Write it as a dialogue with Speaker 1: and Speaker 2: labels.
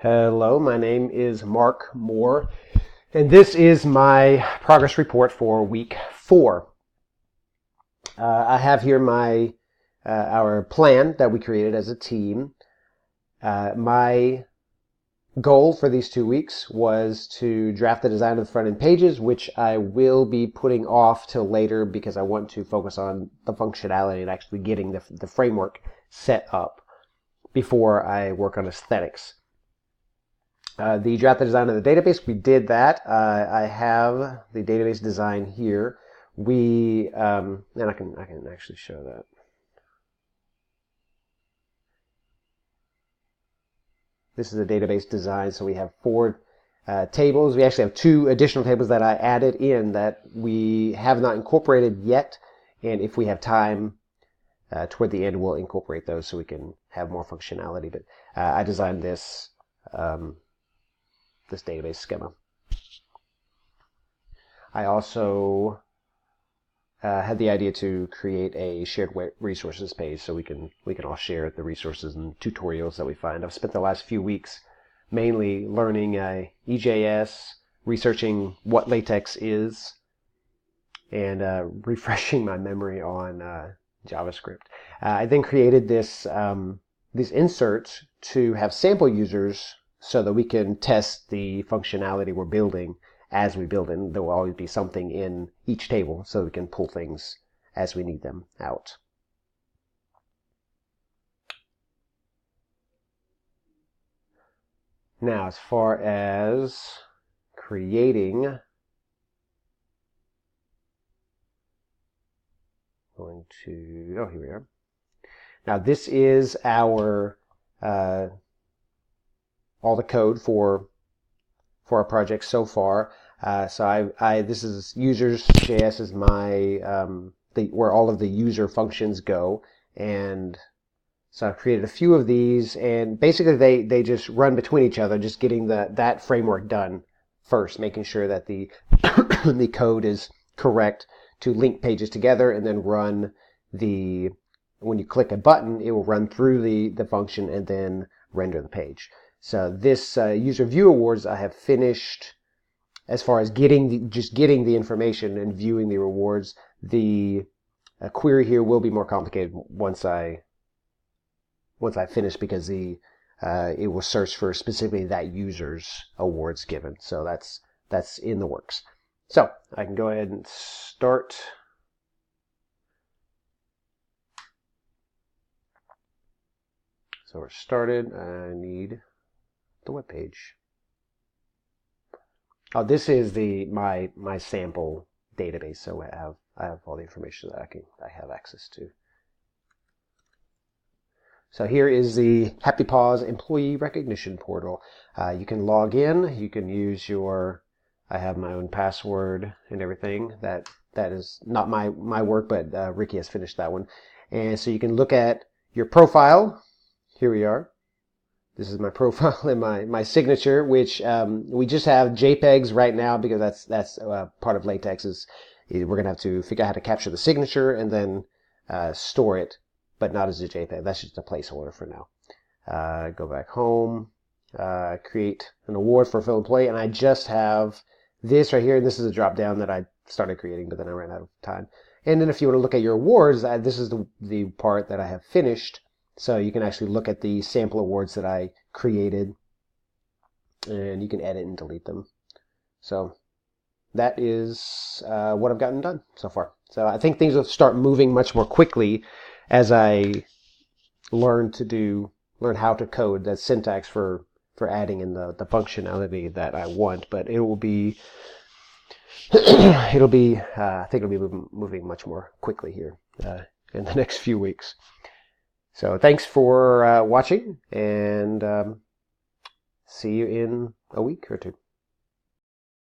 Speaker 1: Hello, my name is Mark Moore, and this is my progress report for week 4. I have here our plan that we created as a team. My goal for these 2 weeks was to draft the design of the front end pages, which I will be putting off till later because I want to focus on the functionality and actually getting the framework set up before I work on aesthetics. The draft the design of the database, we did that. I have the database design here. And I can actually show that. This is a database design, so we have 4 tables. We actually have 2 additional tables that I added in that we have not incorporated yet, and if we have time toward the end, we'll incorporate those so we can have more functionality. But I designed this database schema. I also had the idea to create a shared resources page so we can all share the resources and tutorials that we find. I've spent the last few weeks mainly learning EJS, researching what LaTeX is, and refreshing my memory on JavaScript. I then created these inserts to have sample users so that we can test the functionality we're building as we build it. And there will always be something in each table so we can pull things as we need them out. Now, as far as creating, here we are. Now, this is our all the code for our project so far. So this is users.js is my where all of the user functions go, and so I've created a few of these, and basically they just run between each other, just getting that framework done first, making sure that the the code is correct to link pages together, and then run when you click a button, it will run through the function and then render the page. So this user view awards I have finished as far as getting the information and viewing the rewards. The query here will be more complicated once I finish, because it will search for specifically that user's awards given. So that's in the works. So I can go ahead and start. So we're started. I need the web page. Oh, this is my sample database, so I have all the information that I have access to. So here is the Happy Paws employee recognition portal. You can log in. You can use I have my own password and everything. That is not my work, but Ricky has finished that one. And so you can look at your profile. Here we are. This is my profile and my signature, which we just have JPEGs right now because that's part of LaTeX. We're going to have to figure out how to capture the signature and then store it, but not as a JPEG. That's just a placeholder for now. Go back home, create an award for a fellow employee, and I just have this right here. This is a drop down that I started creating, but then I ran out of time. And then if you want to look at your awards, this is the part that I have finished. So you can actually look at the sample awards that I created, and you can edit and delete them. So that is what I've gotten done so far. So I think things will start moving much more quickly as I learn how to code the syntax for adding in the functionality that I want. But it will be I think it'll be moving much more quickly here in the next few weeks. So thanks for watching, and see you in a week or 2.